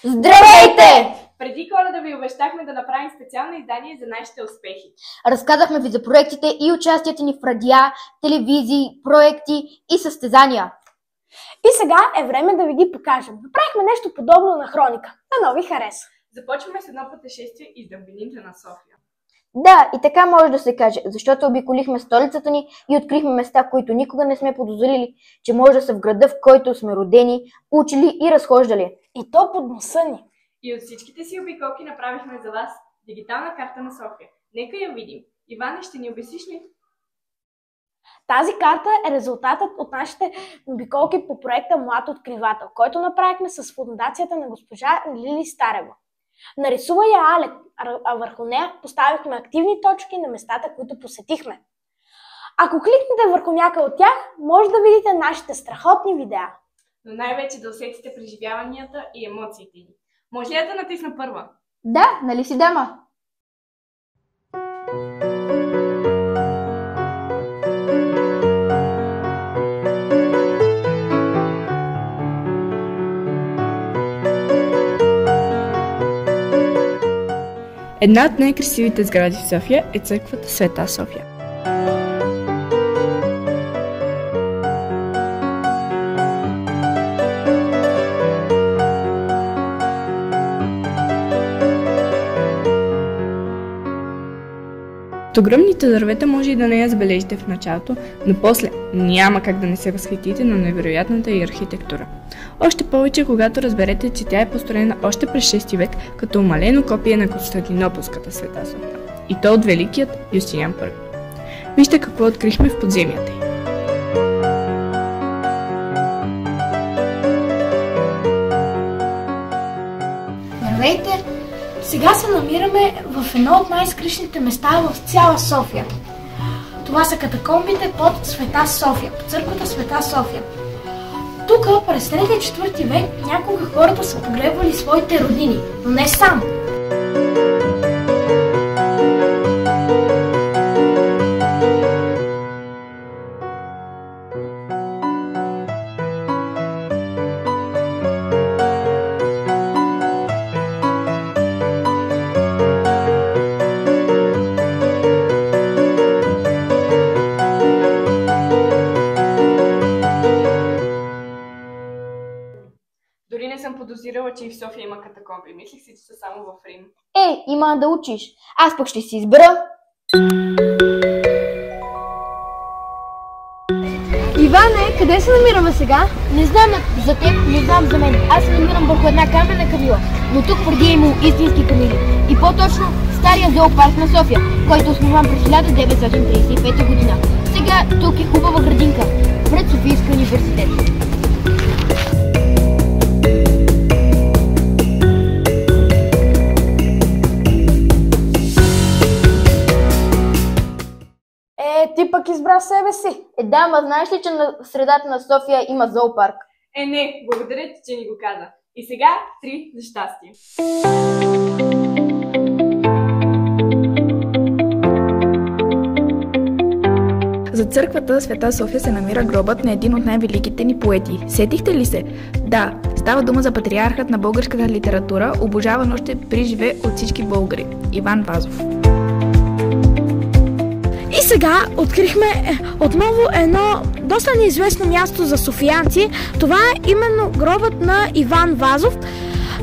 Здравейте! Преди Коледа ви обещахме да направим специално издание за нашите успехи. Разказахме ви за проектите и участията ни в радиа, телевизии, проекти и състезания. И сега е време да ви ги покажем. Направихме нещо подобно на хроника. Дано ви хареса. Започваме с едно пътешествие из дълбините на София. Да, и така може да се каже, защото обиколихме столицата ни и открихме места, които никога не сме подозрели, че може да са в града, в който сме родени, учили и разхождали. И то под носа ни. И от всичките си обиколки направихме за вас дигитална карта на София. Нека я видим. Иване, ще ни обясниш ли? Тази карта е резултатът от нашите обиколки по проекта Млад откривател, който направихме с фундацията на госпожа Лили Старева. Нарисува я Алек, а върху нея поставихме активни точки на местата, които посетихме. Ако кликнете върху някой от тях, може да видите нашите страхотни видеа. Но най-вече да усетите преживяванията и емоциите ни. Може ли да натисна първа? Да, нали си дама? Една от най-красивите сгради в София е църквата Света София. От огромните дървета може и да не я забележите в началото, но после няма как да не се възхитите на невероятната й архитектура. Още повече, когато разберете, че тя е построена още през 6 век като умалено копие на Константинополската Света София. И то от великият Юстиниан I. Вижте какво открихме в подземията й. Здравейте! Сега се намираме в едно от най-скришните места в цяла София. Това са катакомбите под Света София, под църквата Света София. Тук през 3-4 век някога хората са погребвали своите роднини, но не сам. Дори не съм подозирала, че и в София има катакомби. Мислих си, че са само в Рим. Има да учиш. Аз пък ще си избера. Иване, къде се намираме сега? Не знам за теб, не знам за мен. Аз се намирам върху една каменна камила, но тук преди е имал истински камили. И по-точно стария зоопарк на София, който е основан през 1935 година. Сега тук е хубава градинка пред Софийския университет. Ти пък избра себе си. Да, ма знаеш ли, че на средата на София има зоопарк? Не, благодаря ти, че ни го каза. И сега 3 за щастие. За църквата Света София се намира гробът на един от най-великите ни поети. Сетихте ли се? Да, става дума за патриархът на българската литература, обожаван още при живе от всички българи – Иван Вазов. И сега открихме отново едно доста неизвестно място за софиянци. Това е именно гробът на Иван Вазов.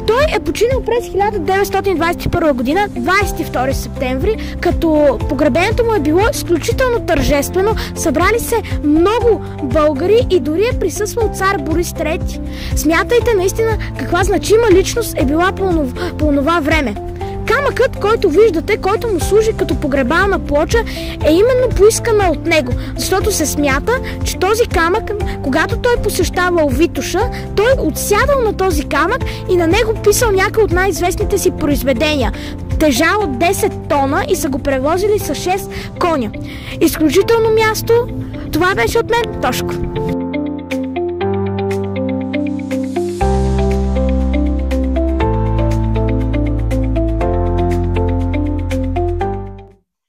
Той е починал през 1921 година, 22 септември, като погребението му е било изключително тържествено. Събрали се много българи и дори е присъствал цар Борис III. Смятайте наистина каква значима личност е била по това време. Камъкът, който виждате, който му служи като погребална плоча, е именно поискана от него, защото се смята, че този камък, когато той посещавал Витоша, той отсядал на този камък и на него писал някои от най-известните си произведения. Тежал от 10 тона и са го превозили с 6 коня. Изключително място. Това беше от мен, Тошко.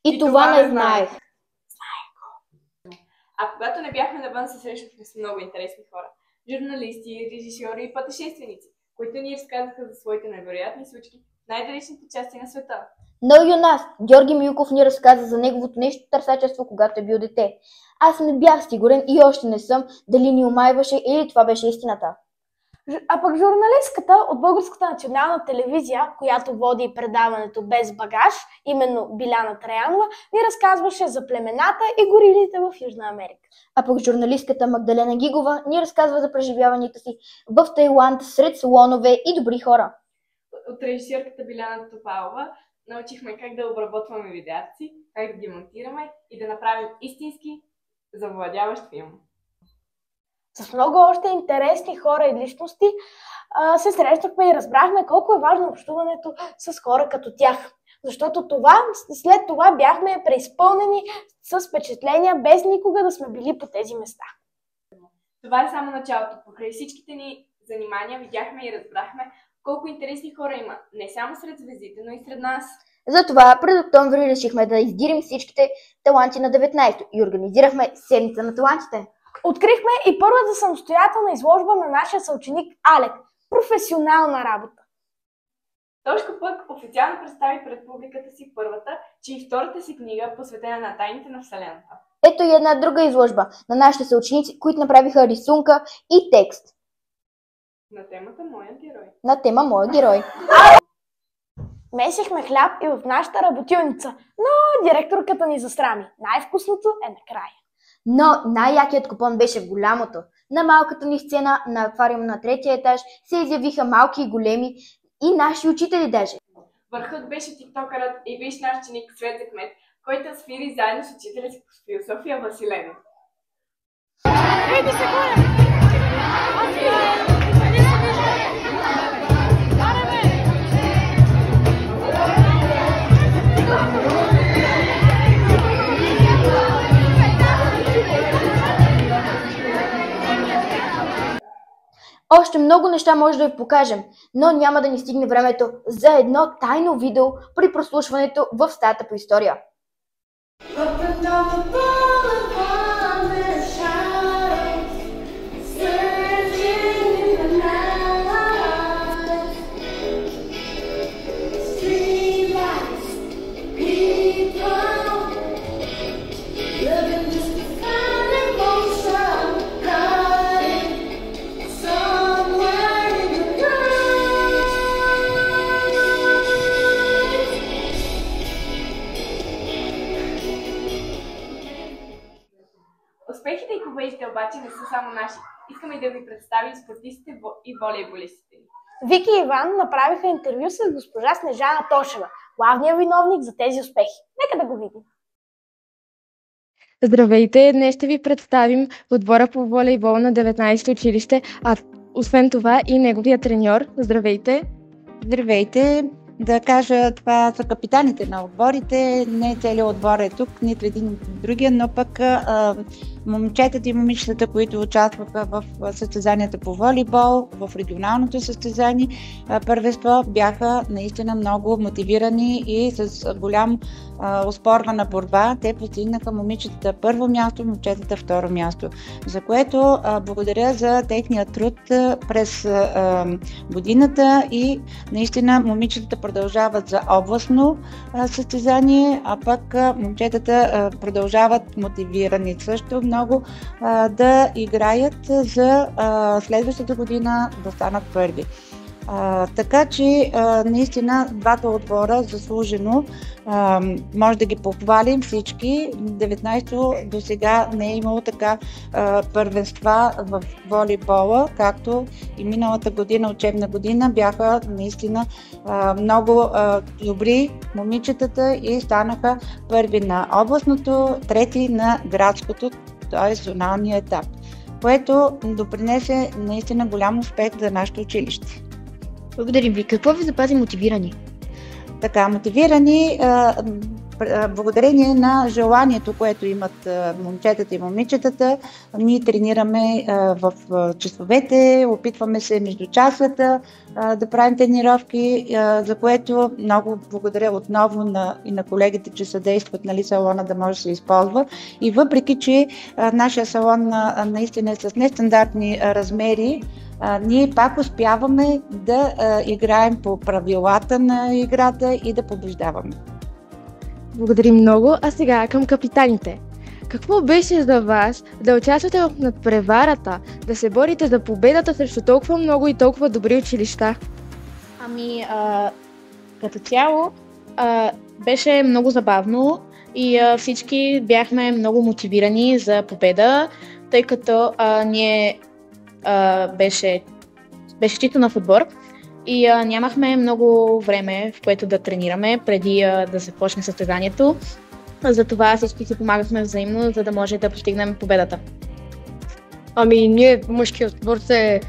И това не знаех. А когато не бяхме навън, се срещахме с много интересни хора. Журналисти, режисьори и пътешественици. които ни разказаха за своите невероятни случки в най-далечните части на света. Но и у нас Георги Милков ни разказа за неговото нещо търсачество, когато е бил дете. Аз не бях сигурен и още не съм дали ни омайваше или това беше истината. А пък журналистката от Българската национална телевизия, която води предаването Без багаж, именно Биляна Траянова, ни разказваше за племената и горилите в Южна Америка. А пък журналистката Магдалена Гигова ни разказва за преживяванията си в Тайланд сред слонове и добри хора. От режисьорката Биляна Топалова научихме как да обработваме видеята си, как да ги монтираме и да направим истински завладяващ филм. С много още интересни хора и личности се срещахме и разбрахме колко е важно общуването с хора като тях. Защото след това бяхме преизпълнени с впечатления, без никога да сме били по тези места. Това е само началото. Покрай всичките ни занимания видяхме и разбрахме колко интересни хора има, не само сред звездите, но и сред нас. Затова през октомври решихме да издирим всичките таланти на 19-то и организирахме седмица на талантите. Открихме и първата самостоятелна изложба на нашия съученик Алек. Професионална работа. Тошко пък официално представи пред публиката си първата, че и втората си книга, посветена на тайните на Вселената. Ето и една друга изложба на нашите съученици, които направиха рисунка и текст. На темата Моя герой. На тема Моя герой. Месихме хляб и в нашата работилница, но директорката ни засрами. Най-вкусното е накрая. Но най-якият купон беше в голямото. На малката ни сцена на аквариум на третия етаж се изявиха малки и големи и наши учители даже. Върхът беше тиктокърът и виж наш ученик Свет Захмет, който свири заедно с учителя си по философия Василенов. Още много неща може да ви покажем, но няма да ни стигне времето за едно тайно видео при прослушването в стаята по история. Успехите и победите обаче не са само наши. Искаме да ви представим спортистите и волейболистите ни. Вики и Иван направиха интервю с госпожа Снежана Тошева, главният виновник за тези успехи. Нека да го видим. Здравейте! Днес ще ви представим отбора по волейбол на 19-то училище, а освен това и неговия треньор. Здравейте! Здравейте! Да кажа, това са капитаните на отборите, не целият отбор е тук, нито един нито другия, но пък момчетата и момичетата, които участваха в състезанията по волейбол, в регионалното състезание, първенство, бяха наистина много мотивирани и с голям оспорвана борба. Те постигнаха момичетата първо място, момчетата второ място, за което благодаря за техния труд през годината и наистина момичетата продължават за областно състезание, а пък момчетата продължават мотивирани също много да играят за следващата година да станат първи. Така че наистина двата отбора заслужено може да ги похвалим всички. 19-то до сега не е имало така първенства в волейбола, както и миналата година, учебна година, бяха наистина много добри момичетата и станаха първи на областното, трети на градското, т.е. зоналния етап, което допринесе наистина голям успех за нашето училище. Благодарим ви. Какво ви запази мотивирани? Така, мотивирани благодарение на желанието, което имат момчетата и момичетата. Ние тренираме в часовете, опитваме се между часата да правим тренировки, за което много благодаря отново и на колегите, че съдействат салона да може да се използва. И въпреки, че нашия салон наистина е с нестандартни размери, ние пак успяваме да играем по правилата на играта и да побеждаваме. Благодарим много. А сега към капитаните. Какво беше за вас да участвате в надпреварата, да се борите за победата срещу толкова много и толкова добри училища? Като цяло беше много забавно и всички бяхме много мотивирани за победа, тъй като ние беше чисто на отбор и нямахме много време, в което да тренираме преди да започне състезанието. Затова всички си помагахме взаимно, за да може да постигнем победата. Ние мъжкият отбор се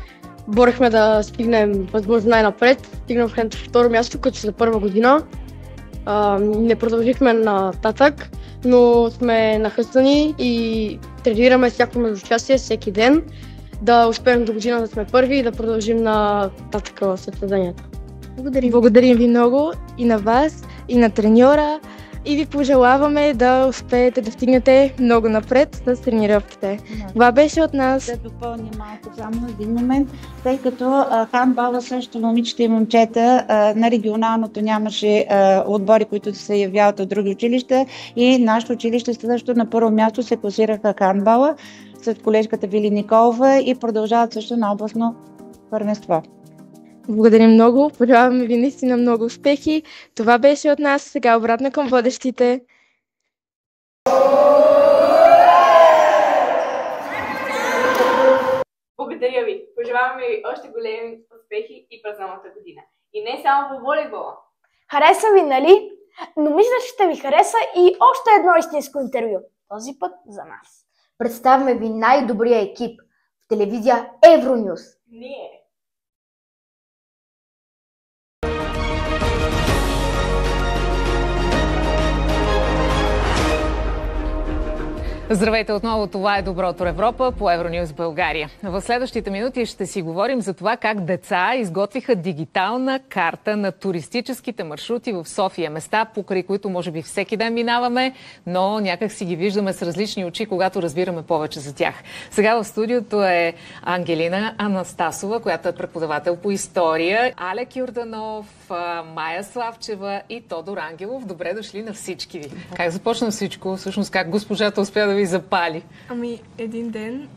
борехме да стигнем възможно най-напред. Стигнахме на второ място, като за първа година. Не продължихме нататък, но сме нахъсани и тренираме всяко междучастие всеки ден, да успеем до година да сме първи и да продължим нататък в състезанията. Благодарим ви много и на вас, и на треньора, и ви пожелаваме да успеете да стигнете много напред с тренировките. Това беше от нас. Да допълня малко само един момент, тъй като хандбала също момичета и момчета на регионалното нямаше отбори, които се явяват от други училища и нашето училище също на първо място се класираха хандбала след колежката Вили Николова и продължават също на областно първенство. Благодарим много, пожелаваме ви наистина много успехи. Това беше от нас, сега обратно към водещите. Благодаря ви! Пожелаваме ви още големи успехи и през новата година. И не само по волейбола. Хареса ви, нали? Но мисля, че ще ви хареса и още едно истинско интервю. Този път за нас. Представяме ви най-добрия екип в телевизия Евронюс. Ние! Здравейте отново, това е Доброто Европа по Евронюс България. В следващите минути ще си говорим за това как деца изготвиха дигитална карта на туристическите маршрути в София. Места, покрай които може би всеки ден минаваме, но някак си ги виждаме с различни очи, когато разбираме повече за тях. Сега в студиото е Ангелина Анастасова, която е преподавател по история, Алек Юрданов, Майя Славчева и Тодор Ангелов. Добре дошли на всички ви. Как започна всичко? Всъщност как госпожата успя да ви запали? Един ден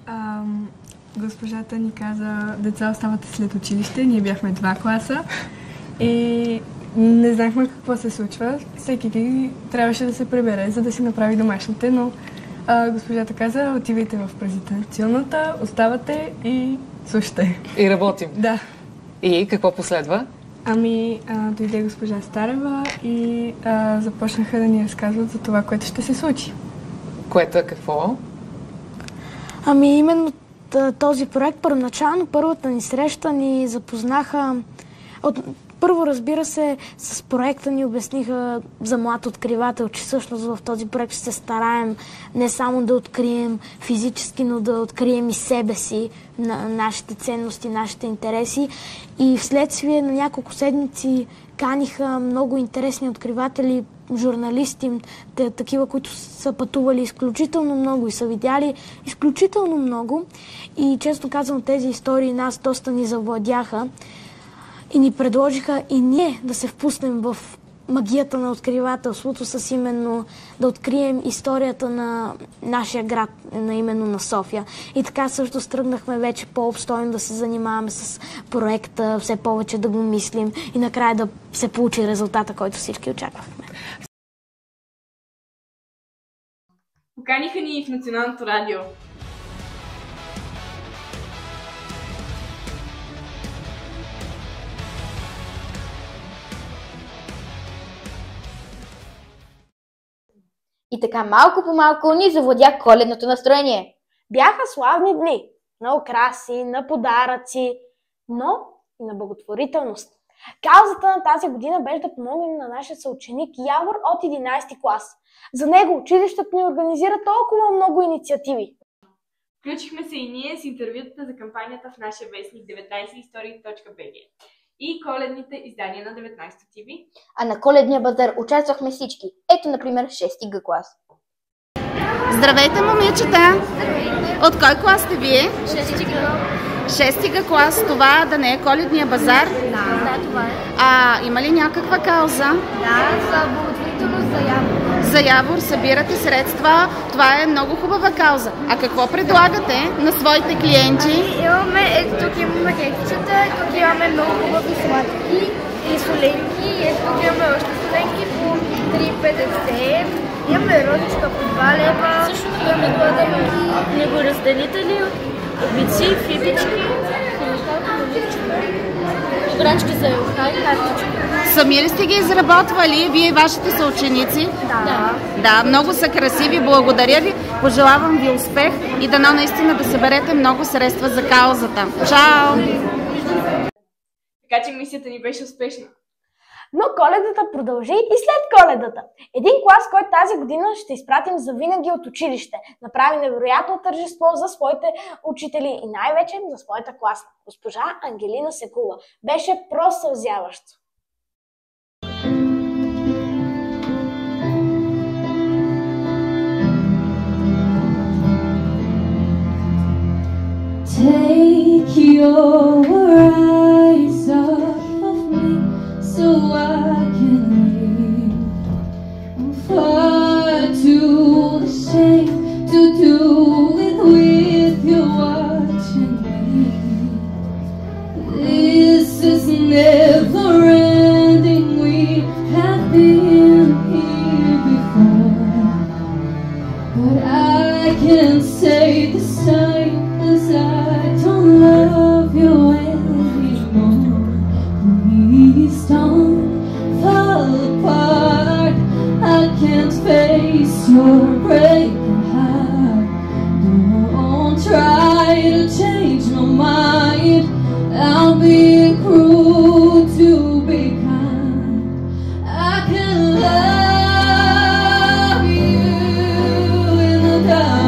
госпожата ни каза: деца, оставате след училище. Ние бяхме 2 класа и не знаехме какво се случва. Всеки трябваше да се прибере, за да си направи домашните, но госпожата каза: отивайте в презентационната, оставате и слушате. И работим. Да. И какво последва? Дойде госпожа Старева и започнаха да ни разказват за това, което ще се случи. Което е какво? Именно този проект, първоначално, първата ни среща ни запознаха. Първо, разбира се, с проекта ни обясниха за млад откривател, че всъщност в този проект ще се стараем не само да открием физически, но да открием и себе си, нашите ценности, нашите интереси. И вследствие на няколко седмици каниха много интересни откриватели, журналисти, такива, които са пътували изключително много и са видяли изключително много. И често казвам, тези истории нас доста ни завладяха и ни предложиха и ние да се впуснем в магията на откривателството, с именно да открием историята на нашия град, именно на София. И така също стръгнахме вече по-обстойно да се занимаваме с проекта, все повече да го мислим и накрая да се получи резултата, който всички очаквахме. Поканиха ни и в Националното радио. И така малко по малко ни завладя коледното настроение. Бяха славни дни, на украси, на подаръци, но и на благотворителност. Каузата на тази година беше да помогнем на нашия съученик Явор от 11 клас. За него училището ни организира толкова много инициативи. Включихме се и ние с интервютата за кампанията в нашия вестник 19histori.bg и коледните издания на 19 TV. А на коледния базар участвахме всички. Ето, например, 6 Г клас. Здравейте, момичета! От кой клас сте вие? 6 Г. 6 клас, това да не е коледния базар? Да, това е. Има ли някаква кауза? Да, за благотворителност за Явор. За Явор събирате средства, това е много хубава кауза. А какво предлагате на своите клиенти? Ето тук имаме кексчета, тук имаме много хубави сладки и соленки. Ето тук имаме още соленки по 3,50. Имаме розичка по 2 лева. Също имаме гладенки, негоразделители, бици, фибички, бранчки за елха и картички. Сами ли сте ги изработвали, вие и вашите съученици? Да, много са красиви, благодаря ви. Пожелавам ви успех и дано наистина да съберете много средства за каузата. Чао! Така че мисията ни беше успешна. Но Коледата продължи и след Коледата. Един клас, който тази година ще изпратим за винаги от училище, направи невероятно тържество за своите учители и най-вече за своята клас. Госпожа Ангелина Секула. Беше просълзяващо. Take your eyes off of me so I can leave. I'm far too ashamed to do it with you watching me. This is never ending. We have been here before, but I can't say the same. I don't love you anymore. Please don't fall apart. I can't face your breaking heart. Don't try to change my mind. I'll be cruel to be kind. I can love you in the dark.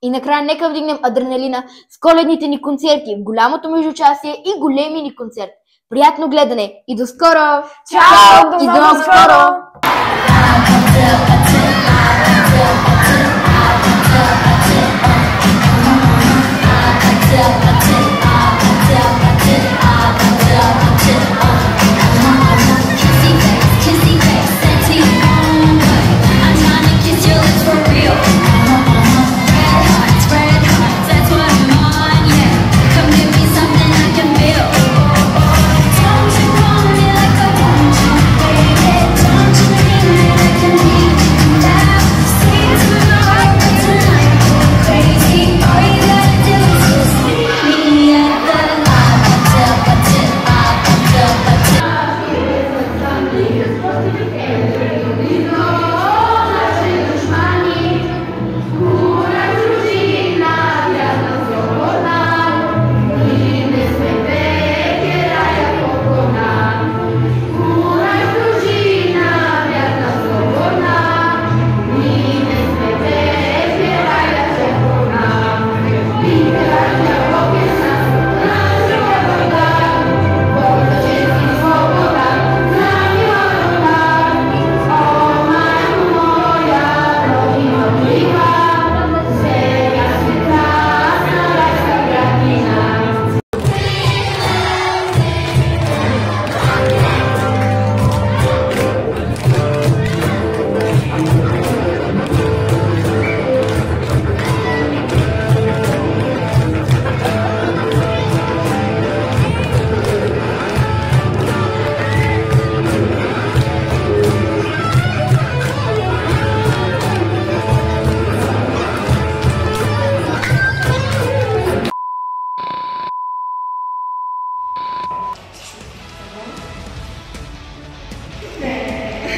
И накрая нека вдигнем адреналина с коледните ни концерти, голямото междучасие и големи ни концерт. Приятно гледане и до скоро! Чао! И до скоро! Don't you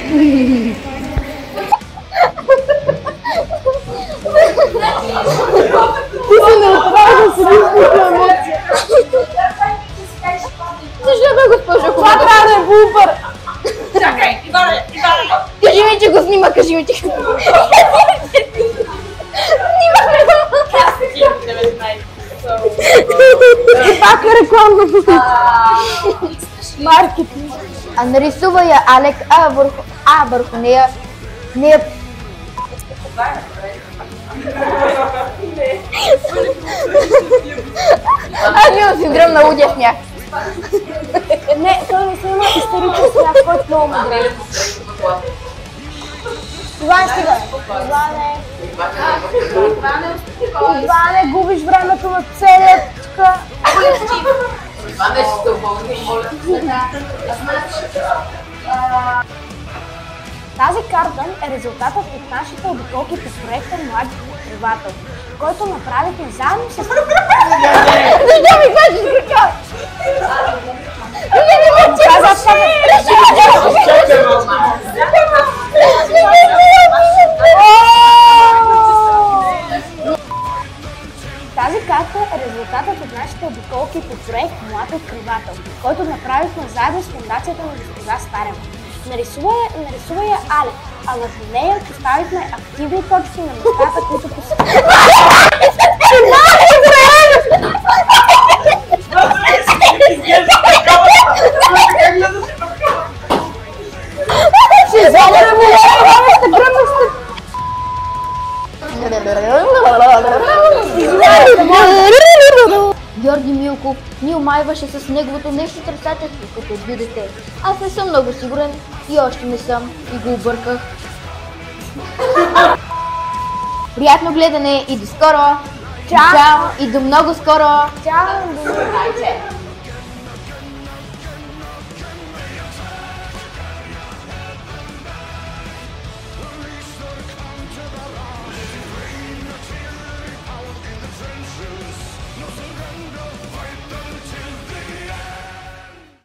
Ти се не отправя да седиш с емоция. Защо бе, госпожо? Това трябва да е блупър. Чакай, Иване! Кажи ми, че го снима, кажи ми, че го снима. Снимаме И пак е рекламно. Маркетинг. Нарисува я Алек, върху нея аз имам синдром на лудия смях. Не, той не се има истеричен смях, който много ме греби. Иван, стига. Иване, губиш времето на целиятка. Иване, ще се уволни, моля. Тази карта е резултатът от нашите обиколки по проекта Млади откривател, който направихме заедно с... Защо ми кажеш така? Тази карта е резултатът от нашите обиколки по проект Млад откривател, който направихме заедно с фондацията на госпожа Старева. Нарисува я Але, а върху нея поставихме активни точки на местата, които посетихме. Георги Милков ни омайваше с неговото нещо търсачество като от дете. Аз не съм много сигурен и още не съм и го обърках. Приятно гледане и до скоро! Чао! И до много скоро! Чао!